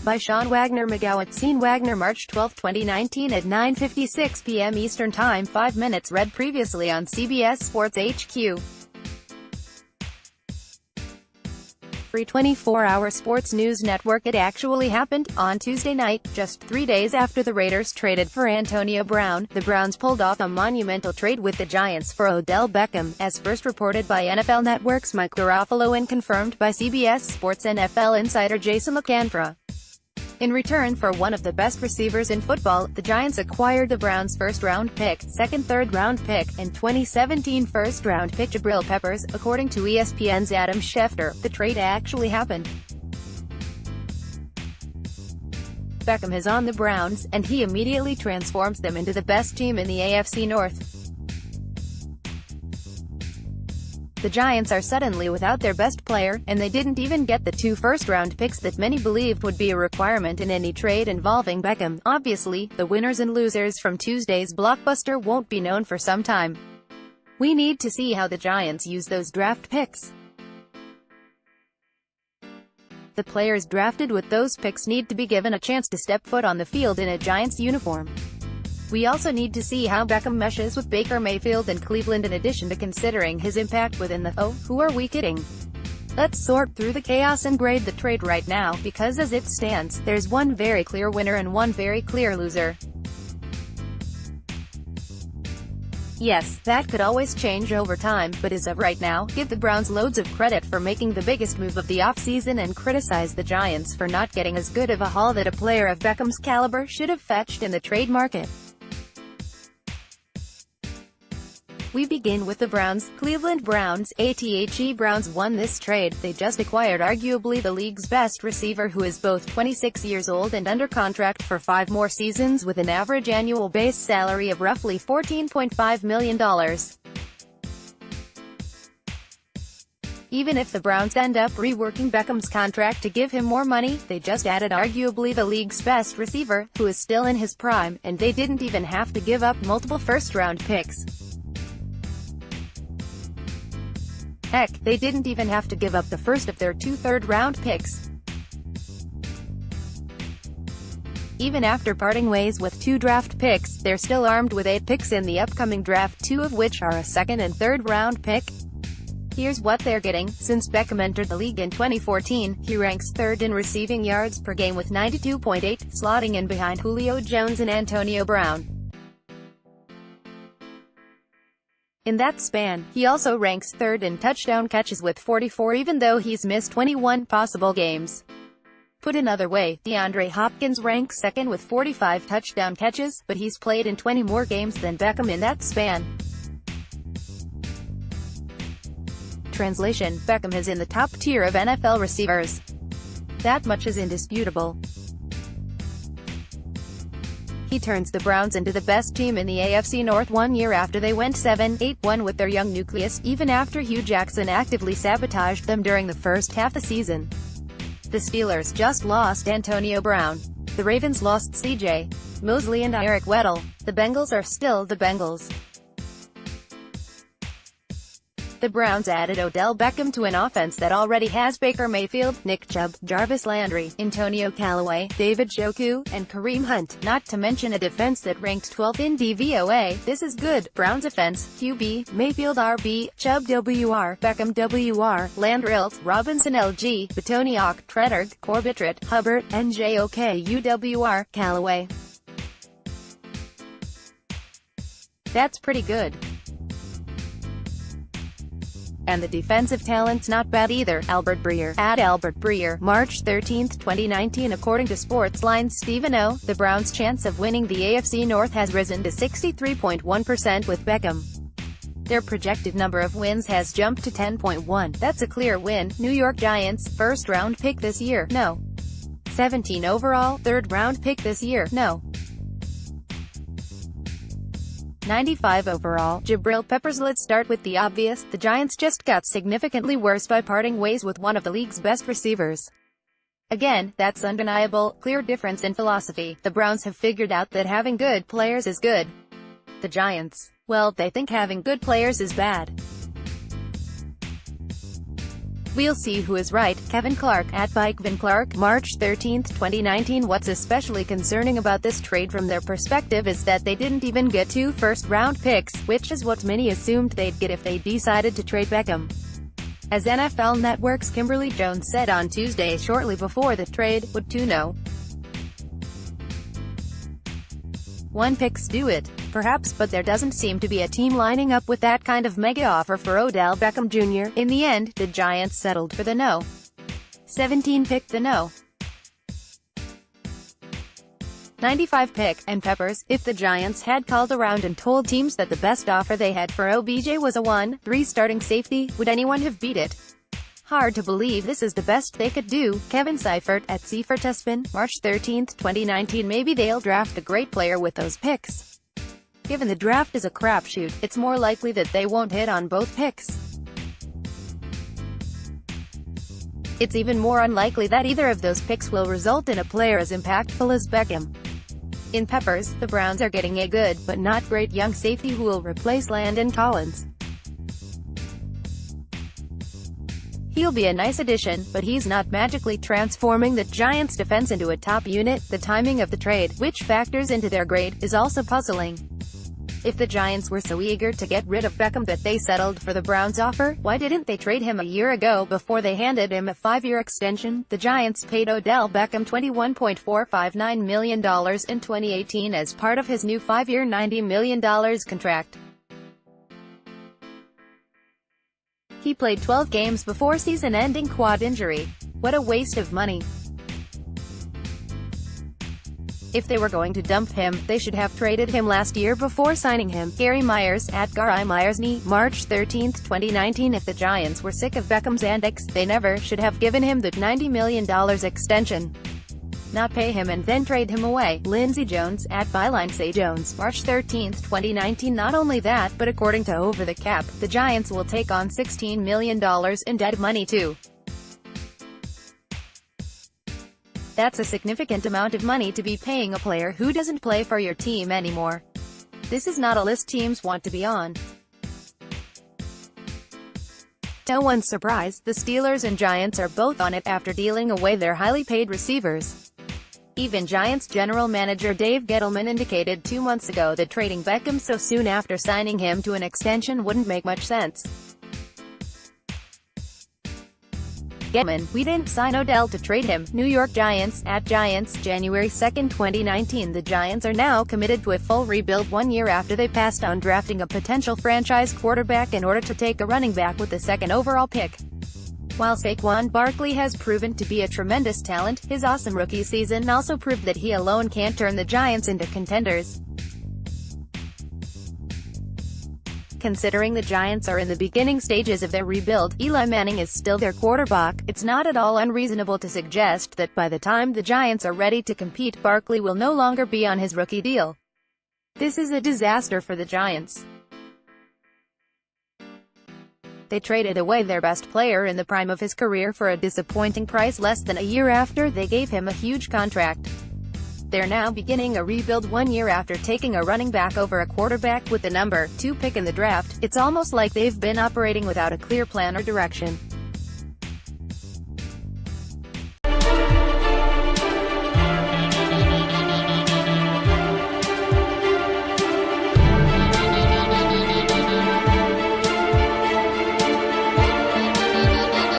by Sean Wagner-McGough at Sean Wagner, March 12, 2019 at 9:56 p.m. Eastern Time. 5 minutes read previously on CBS Sports HQ. Free 24-hour sports news network. It actually happened. On Tuesday night, just 3 days after the Raiders traded for Antonio Brown, the Browns pulled off a monumental trade with the Giants for Odell Beckham, as first reported by NFL Network's Mike Garafolo and confirmed by CBS Sports NFL insider Jason Canfora. In return for one of the best receivers in football, the Giants acquired the Browns' first-round pick, second third-round pick, and 2017 first-round pick Jabril Peppers. According to ESPN's Adam Schefter, the trade actually happened. Beckham is on the Browns, and he immediately transforms them into the best team in the AFC North. The Giants are suddenly without their best player, and they didn't even get the 2 first-round picks that many believed would be a requirement in any trade involving Beckham. Obviously, the winners and losers from Tuesday's blockbuster won't be known for some time. We need to see how the Giants use those draft picks. The players drafted with those picks need to be given a chance to step foot on the field in a Giants uniform. We also need to see how Beckham meshes with Baker Mayfield and Cleveland, in addition to considering his impact within the who are we kidding? Let's sort through the chaos and grade the trade right now, because as it stands, there's one very clear winner and one very clear loser. Yes, that could always change over time, but as of right now, give the Browns loads of credit for making the biggest move of the offseason and criticize the Giants for not getting as good of a haul that a player of Beckham's caliber should have fetched in the trade market. We begin with the Browns. Cleveland Browns. ATHE Browns won this trade. They just acquired arguably the league's best receiver, who is both 26 years old and under contract for 5 more seasons with an average annual base salary of roughly $14.5 million. Even if the Browns end up reworking Beckham's contract to give him more money, they just added arguably the league's best receiver, who is still in his prime, and they didn't even have to give up multiple first-round picks. Heck, they didn't even have to give up the first of their 2 third-round picks. Even after parting ways with 2 draft picks, they're still armed with 8 picks in the upcoming draft, 2 of which are a second and third-round pick. Here's what they're getting. Since Beckham entered the league in 2014, he ranks 3rd in receiving yards per game with 92.8, slotting in behind Julio Jones and Antonio Brown. In that span, he also ranks 3rd in touchdown catches with 44, even though he's missed 21 possible games. Put another way, DeAndre Hopkins ranks 2nd with 45 touchdown catches, but he's played in 20 more games than Beckham in that span. Translation: Beckham is in the top tier of NFL receivers. That much is indisputable. He turns the Browns into the best team in the AFC North 1 year after they went 7-8-1 with their young nucleus, even after Hugh Jackson actively sabotaged them during the first half of the season. The Steelers just lost Antonio Brown. The Ravens lost C.J. Mosley and Eric Weddle. The Bengals are still the Bengals. The Browns added Odell Beckham to an offense that already has Baker Mayfield, Nick Chubb, Jarvis Landry, Antonio Callaway, David Njoku, and Kareem Hunt, not to mention a defense that ranked 12th in DVOA. This is good. Browns offense: QB, Mayfield RB, Chubb WR, Beckham WR, Landry Robinson LG, Batoniak, Tretter, Corbett, Hubbard, NJOK UWR, Callaway. That's pretty good. And the defensive talent's not bad either. Albert Breer, at Albert Breer, March 13, 2019. According to Sportsline's Stephen O., the Browns' chance of winning the AFC North has risen to 63.1% with Beckham. Their projected number of wins has jumped to 10.1. That's a clear win. New York Giants, first-round pick this year, no. 17 overall, third-round pick this year, no. 95 overall, Jabril Peppers. Let's start with the obvious. The Giants just got significantly worse by parting ways with one of the league's best receivers. Again, that's undeniable. Clear difference in philosophy. The Browns have figured out that having good players is good. The Giants, well, they think having good players is bad. We'll see who is right. Kevin Clark, @BikeVinClark, March 13, 2019. What's especially concerning about this trade from their perspective is that they didn't even get 2 first-round picks, which is what many assumed they'd get if they decided to trade Beckham. As NFL Network's Kimberly Jones said on Tuesday shortly before the trade, would 2 no. 1 picks do it? Perhaps, but there doesn't seem to be a team lining up with that kind of mega offer for Odell Beckham Jr. In the end, the Giants settled for the no. 17 picked the no. 95 pick, and Peppers. If the Giants had called around and told teams that the best offer they had for OBJ was a 1-3 starting safety, would anyone have beat it? Hard to believe this is the best they could do. Kevin Seifert, @SeifertESPN, March 13, 2019. Maybe they'll draft a great player with those picks. Given the draft is a crapshoot, it's more likely that they won't hit on both picks. It's even more unlikely that either of those picks will result in a player as impactful as Beckham. In Peppers, the Browns are getting a good, but not great young safety who will replace Landon Collins. He'll be a nice addition, but he's not magically transforming the Giants' defense into a top unit. The timing of the trade, which factors into their grade, is also puzzling. If the Giants were so eager to get rid of Beckham that they settled for the Browns' offer, why didn't they trade him a year ago before they handed him a 5-year extension? The Giants paid Odell Beckham $21.459 million in 2018 as part of his new 5-year $90 million contract. He played 12 games before season-ending quad injury. What a waste of money. If they were going to dump him, they should have traded him last year before signing him. Gary Myers, @GaryMyersNey, March 13, 2019. If the Giants were sick of Beckham's antics, they never should have given him the $90 million extension. Not pay him and then trade him away. Lindsey Jones, @BylineSayJones, March 13, 2019. Not only that, but according to Over the Cap, the Giants will take on $16 million in dead money too. That's a significant amount of money to be paying a player who doesn't play for your team anymore. This is not a list teams want to be on. No one's surprised, the Steelers and Giants are both on it after dealing away their highly paid receivers. Even Giants general manager Dave Gettleman indicated 2 months ago that trading Beckham so soon after signing him to an extension wouldn't make much sense. Gettleman: we didn't sign Odell to trade him. New York Giants, @Giants, January 2, 2019. The Giants are now committed to a full rebuild 1 year after they passed on drafting a potential franchise quarterback in order to take a running back with the 2nd overall pick. While Saquon Barkley has proven to be a tremendous talent, his awesome rookie season also proved that he alone can't turn the Giants into contenders. Considering the Giants are in the beginning stages of their rebuild, Eli Manning is still their quarterback, it's not at all unreasonable to suggest that by the time the Giants are ready to compete, Barkley will no longer be on his rookie deal. This is a disaster for the Giants. They traded away their best player in the prime of his career for a disappointing price less than a year after they gave him a huge contract. They're now beginning a rebuild 1 year after taking a running back over a quarterback with the number 2 pick in the draft. It's almost like they've been operating without a clear plan or direction.